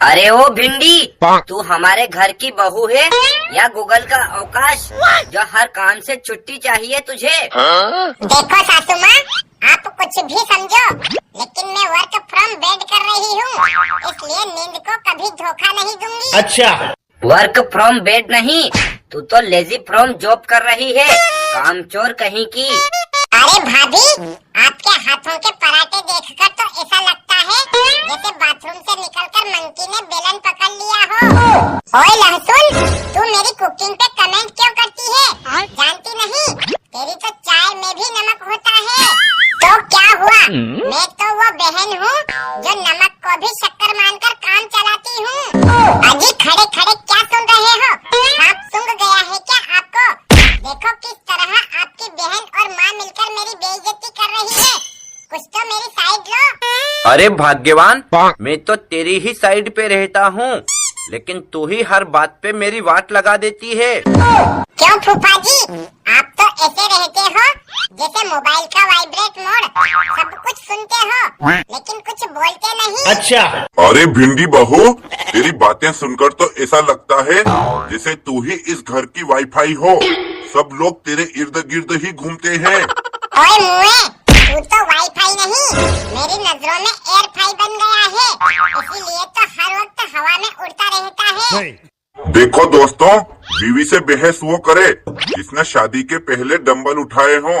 अरे ओ भिंडी, तू हमारे घर की बहू है या गूगल का अवकाश जो हर काम से छुट्टी चाहिए तुझे? देखो सासू माँ, आप कुछ भी समझो, लेकिन मैं वर्क फ्रॉम बेड कर रही हूँ, इसलिए नींद को कभी धोखा नहीं दूंगी। अच्छा, वर्क फ्रॉम बेड नहीं, तू तो लेजी फ्रॉम जॉब कर रही है, कामचोर कहीं की। अरे भाभी, आपके हाथों के पराठे देखकर तो ऐसा लगता है जैसे बाथरूम से निकलकर मंकी ने बेलन पकड़ लिया हो। ओए लहसुन, तू मेरी कुकिंग पे कमेंट क्यों करती है? जानती नहीं, तेरी तो चाय में भी नमक होता है। तो क्या हुआ, मैं तो वो बहन हूँ जो नमक को भी शक्कर मानकर काम चलाती हूँ। अजी खड़े खड़े क्या सुन रहे हो? सांप सूंघ गया है क्या आपको? देखो किस तरह आपकी बहन और माँ मिलकर मेरी बेइज्जती कर रही है। कुछ तो मेरी साइड लो। अरे भाग्यवान, मैं तो तेरी ही साइड पे रहता हूँ, लेकिन तू ही हर बात पे मेरी वाट लगा देती है। क्यों फूफा जी, आप तो ऐसे रहते हो जैसे मोबाइल का वाइब्रेट मोड, सब कुछ सुनते हो लेकिन कुछ बोलते नहीं। अच्छा, अरे भिंडी बहू, तेरी बातें सुनकर तो ऐसा लगता है जैसे तू ही इस घर की वाईफाई हो। सब लोग तेरे इर्द गिर्द ही घूमते हैं। ओए मुए, तू तो वाईफाई नहीं, मेरी नजरों में एयर फाई बन गया है, इसीलिए तो हर वक्त हवा में उड़ता रहता है। देखो दोस्तों, बीवी से बहस वो करे जिसने शादी के पहले डंबल उठाए हों,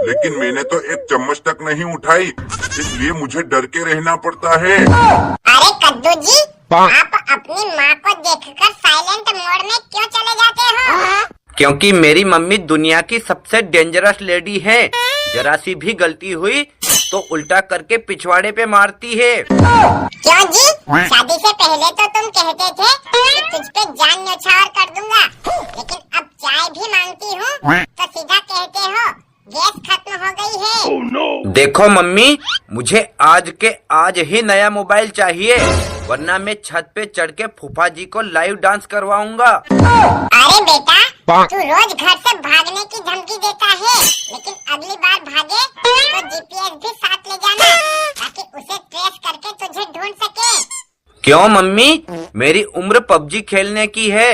लेकिन मैंने तो एक चम्मच तक नहीं उठाई, इसलिए मुझे डर के रहना पड़ता है। अरे कद्दू जी, आप अपनी माँ को देखकर साइलेंट मोड में क्यों चले जाते हो? क्योंकि मेरी मम्मी दुनिया की सबसे डेंजरस लेडी है, जरा सी भी गलती हुई तो उल्टा करके पिछवाड़े पे मारती है। क्यों जी, शादी से पहले तो तुम कहते थे कि तुझ पे जान न्यौछावर कर दूंगा, लेकिन अब चाय भी मांगती हूँ तो सीधा कहते हो गैस खत्म हो गई है। देखो मम्मी, मुझे आज के आज ही नया मोबाइल चाहिए, वरना मैं छत पे चढ़ के फूफा जी को लाइव डांस करवाऊंगा। अरे बेटा, तू रोज घर से भागने की धमकी देता है, लेकिन अगली बार भागे तो जीपीएस भी साथ ले जाना, ताकि उसे ट्रेस करके तुझे ढूंढ सके। क्यों मम्मी, मेरी उम्र पबजी खेलने की है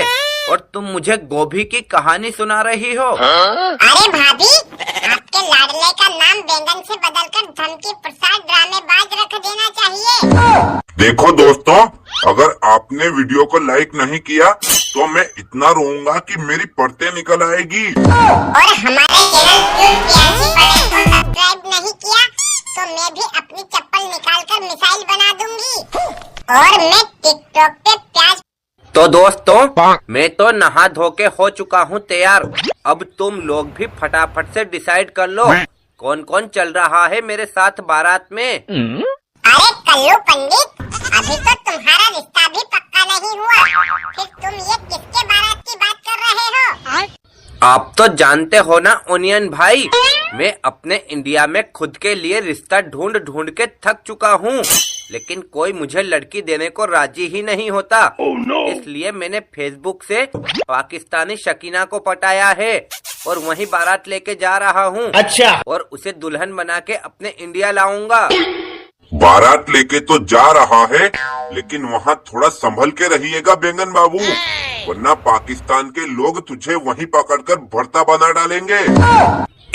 और तुम मुझे गोभी की कहानी सुना रही हो। अरे भाभी, आपके लाडले का नाम बैंगन से बदलकर धमकी प्रसाद ड्रामेबाज रख देना चाहिए। देखो दोस्तों, अगर आपने वीडियो को लाइक नहीं किया तो मैं इतना रोऊंगा कि मेरी परतें निकल आएगी। और हमारे चैनल को सब्सक्राइब नहीं किया तो मैं भी अपनी चप्पल निकालकर मिसाइल बना दूंगी। और मैं टिकटॉक पे प्याज। तो दोस्तों, मैं तो नहा धो के हो चुका हूँ तैयार। अब तुम लोग भी फटाफट से डिसाइड कर लो कौन कौन चल रहा है मेरे साथ बारात में। अरे कल्लू पंडित, अभी तो तुम्हारा रिश्ता भी पक्का नहीं हुआ, फिर तुम ये किसके बारात की बात कर रहे हो? आप तो जानते हो ना ओनियन भाई, मैं अपने इंडिया में खुद के लिए रिश्ता ढूंढ ढूंढ के थक चुका हूँ, लेकिन कोई मुझे लड़की देने को राजी ही नहीं होता। इसलिए मैंने फेसबुक से पाकिस्तानी शकीना को पटाया है और वहीं बारात लेके जा रहा हूँ। अच्छा, और उसे दुल्हन बना के अपने इंडिया लाऊंगा। बारात लेके तो जा रहा है, लेकिन वहाँ थोड़ा संभल के रहिएगा बैंगन बाबू, वरना पाकिस्तान के लोग तुझे वहीं पकड़कर भरता बना डालेंगे।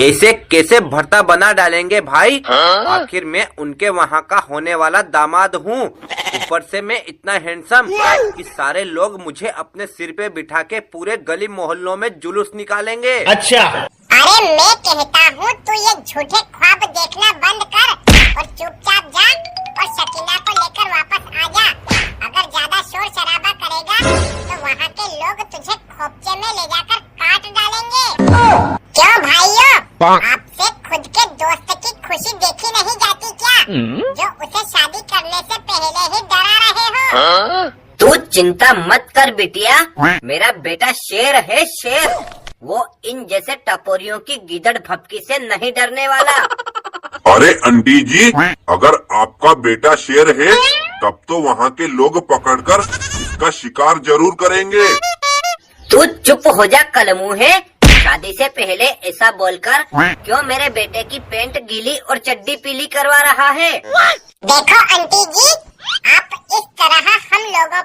ऐसे कैसे भरता बना डालेंगे भाई? आखिर मैं उनके वहाँ का होने वाला दामाद हूँ, ऊपर से मैं इतना हैंडसम कि सारे लोग मुझे अपने सिर पे बिठा के पूरे गली मोहल्लों में जुलूस निकालेंगे। अच्छा, अरे मैं कहता हूँ तू ये झूठे ख्वाब देखना बंद कर और चुपचाप जा और शकीना को लेकर वापस आ जा। अगर ज्यादा शोर शराबा करेगा तो वहाँ के लोग तुझे खोपचे में ले जाकर काट डालेंगे। क्यों भाइयों, आपसे खुद के दोस्त की खुशी देखी नहीं जाती क्या, जो उसे शादी करने से पहले ही डरा रहे हो? तू चिंता मत कर बिटिया, मेरा बेटा शेर है शेर, वो इन जैसे टपोरियों की गीदड़ भपकी से नहीं डरने वाला। अरे आंटी जी, अगर आपका बेटा शेर है तब तो वहाँ के लोग पकड़कर इसका शिकार जरूर करेंगे। तू चुप हो जा कलमू है, शादी से पहले ऐसा बोलकर क्यों मेरे बेटे की पैंट गीली और चड्डी पीली करवा रहा है? देखो आंटी जी, आप इस तरह हम लोगों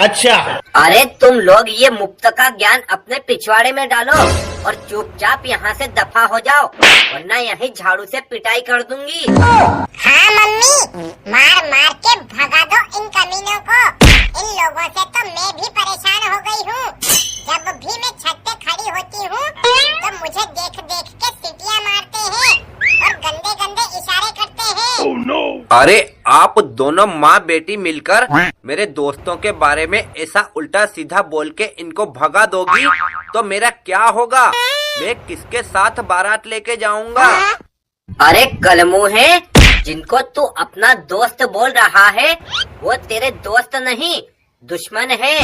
अच्छा। अरे तुम लोग ये मुफ्त का ज्ञान अपने पिछवाड़े में डालो और चुपचाप यहाँ से दफा हो जाओ, वरना यहीं झाड़ू से पिटाई कर दूंगी। हाँ मम्मी, मार मार के भगा दो इन कमीनों को। इन लोगों से तो मैं भी परेशान हो गई हूँ। जब भी मैं छत पे खड़ी होती हूँ तो मुझे देख देख के सीटियाँ मारते हैं और गंदे गंदे इशारे करते हैं। Oh, no. अरे आप दोनों माँ बेटी मिलकर मेरे दोस्तों के बारे में ऐसा उल्टा सीधा बोल के इनको भगा दोगी तो मेरा क्या होगा? मैं किसके साथ बारात लेके जाऊंगा? अरे कलमू है, जिनको तू अपना दोस्त बोल रहा है वो तेरे दोस्त नहीं दुश्मन है,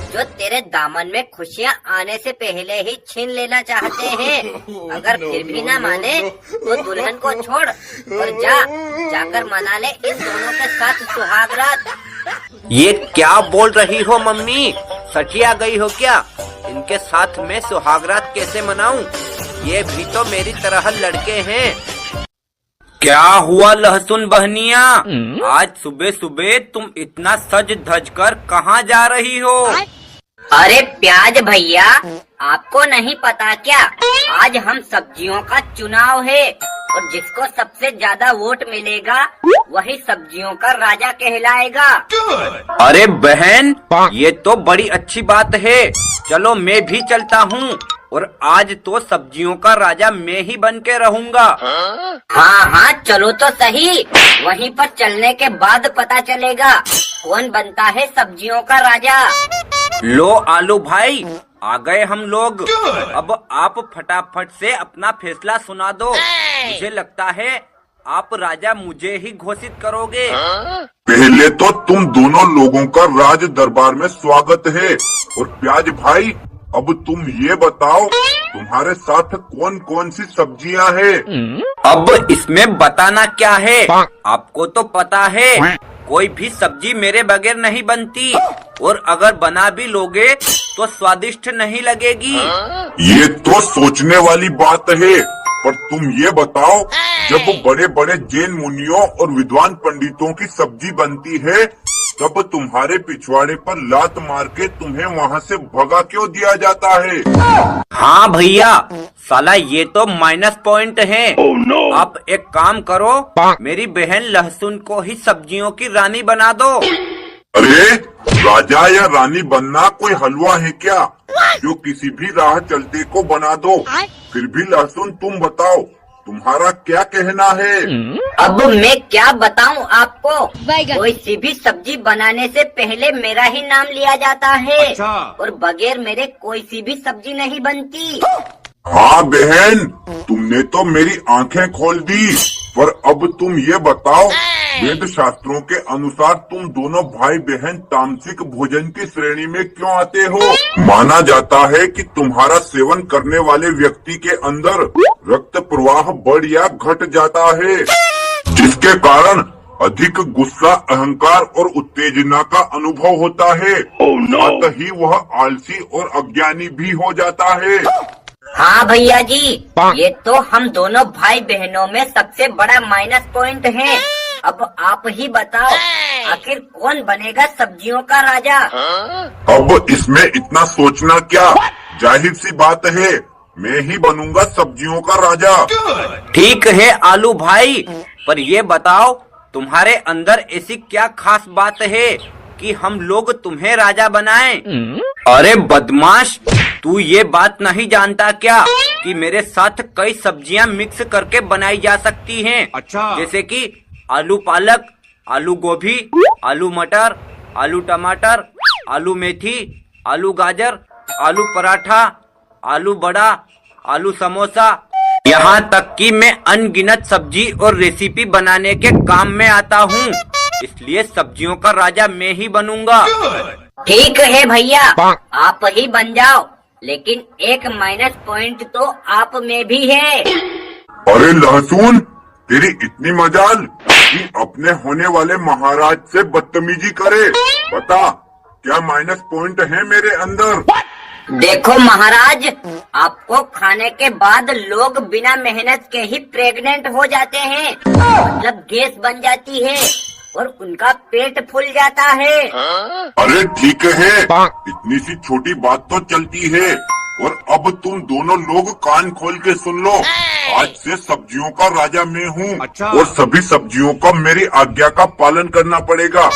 जो तेरे दामन में खुशियाँ आने से पहले ही छीन लेना चाहते हैं। अगर फिर भी ना माने तो दुल्हन को छोड़ और जाकर मना ले इन दोनों के साथ सुहाग रात। ये क्या बोल रही हो मम्मी? सठिया गई हो क्या? इनके साथ मैं सुहागरात कैसे मनाऊं? ये भी तो मेरी तरह लड़के हैं। क्या हुआ लहसुन बहनिया? आज सुबह सुबह तुम इतना सज धज कर कहाँ जा रही हो? अरे प्याज भैया, आपको नहीं पता क्या? आज हम सब्जियों का चुनाव है और जिसको सबसे ज्यादा वोट मिलेगा वही सब्जियों का राजा कहलाएगा। अरे बहन, ये तो बड़ी अच्छी बात है। चलो मैं भी चलता हूँ और आज तो सब्जियों का राजा मैं ही बन के रहूँगा। हाँ हाँ चलो तो सही, वहीं पर चलने के बाद पता चलेगा कौन बनता है सब्जियों का राजा। लो आलू भाई, आ गए हम लोग। अब आप फटाफट से अपना फैसला सुना दो। मुझे लगता है आप राजा मुझे ही घोषित करोगे। पहले तो तुम दोनों लोगों का राज दरबार में स्वागत है। और प्याज भाई, अब तुम ये बताओ तुम्हारे साथ कौन कौन सी सब्जियां हैं? अब इसमें बताना क्या है? आपको तो पता है कोई भी सब्जी मेरे बगैर नहीं बनती, और अगर बना भी लोगे तो स्वादिष्ट नहीं लगेगी। ये तो सोचने वाली बात है, पर तुम ये बताओ, जब बड़े बड़े जैन मुनियों और विद्वान पंडितों की सब्जी बनती है तब तुम्हारे पिछवाड़े पर लात मार के तुम्हें वहाँ से भगा क्यों दिया जाता है? हाँ भैया, साला ये तो माइनस पॉइंट है। Oh, no. आप एक काम करो, मेरी बहन लहसुन को ही सब्जियों की रानी बना दो। अरे राजा या रानी बनना कोई हलवा है क्या जो किसी भी राह चलते को बना दो? फिर भी लहसुन, तुम बताओ तुम्हारा क्या कहना है? अब मैं क्या बताऊं आपको, कोई सी भी सब्जी बनाने से पहले मेरा ही नाम लिया जाता है। अच्छा। और बगैर मेरे कोई सी भी सब्जी नहीं बनती। हाँ बहन, तुमने तो मेरी आंखें खोल दी। पर अब तुम ये बताओ, वेद शास्त्रों के अनुसार तुम दोनों भाई बहन तामसिक भोजन की श्रेणी में क्यों आते हो? माना जाता है कि तुम्हारा सेवन करने वाले व्यक्ति के अंदर रक्त प्रवाह बढ़ या घट जाता है, जिसके कारण अधिक गुस्सा, अहंकार और उत्तेजना का अनुभव होता है। साथ ही वह आलसी और अज्ञानी भी हो जाता है। हाँ भैया जी, ये तो हम दोनों भाई बहनों में सबसे बड़ा माइनस पॉइंट है। अब आप ही बताओ, आखिर कौन बनेगा सब्जियों का राजा? अब इसमें इतना सोचना क्या, जाहिर सी बात है मैं ही बनूंगा सब्जियों का राजा। ठीक है आलू भाई, पर ये बताओ तुम्हारे अंदर ऐसी क्या खास बात है कि हम लोग तुम्हें राजा बनाएं? अरे बदमाश, तू ये बात नहीं जानता क्या कि मेरे साथ कई सब्जियां मिक्स करके बनाई जा सकती हैं? अच्छा। जैसे कि आलू पालक, आलू गोभी, आलू मटर, आलू टमाटर, आलू मेथी, आलू गाजर, आलू पराठा, आलू बड़ा, आलू समोसा, यहाँ तक कि मैं अनगिनत सब्जी और रेसिपी बनाने के काम में आता हूँ। इसलिए सब्जियों का राजा मैं ही बनूंगा। ठीक है भैया, आप ही बन जाओ, लेकिन एक माइनस पॉइंट तो आप में भी है। अरे लहसुन, तेरी इतनी मजाल कि अपने होने वाले महाराज से बदतमीजी करे। बता क्या माइनस पॉइंट है मेरे अंदर? देखो महाराज, आपको खाने के बाद लोग बिना मेहनत के ही प्रेग्नेंट हो जाते हैं, मतलब गैस बन जाती है। और उनका पेट फूल जाता है। अरे ठीक है, इतनी सी छोटी बात तो चलती है। और अब तुम दोनों लोग कान खोल के सुन लो। आज से सब्जियों का राजा मैं हूँ। अच्छा। और सभी सब्जियों को मेरी आज्ञा का पालन करना पड़ेगा।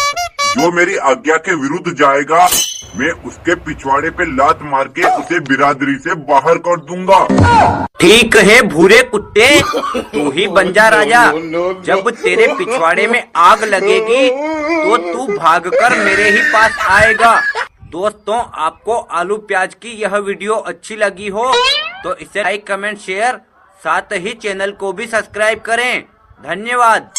जो मेरी आज्ञा के विरुद्ध जाएगा, मैं उसके पिछवाड़े पे लात मार के उसे बिरादरी से बाहर कर दूंगा। ठीक है भूरे कुत्ते, तू ही बन जा राजा। जब तेरे पिछवाड़े में आग लगेगी तो तू भागकर मेरे ही पास आएगा। दोस्तों, आपको आलू प्याज की यह वीडियो अच्छी लगी हो तो इसे लाइक, कमेंट, शेयर, साथ ही चैनल को भी सब्सक्राइब करें। धन्यवाद।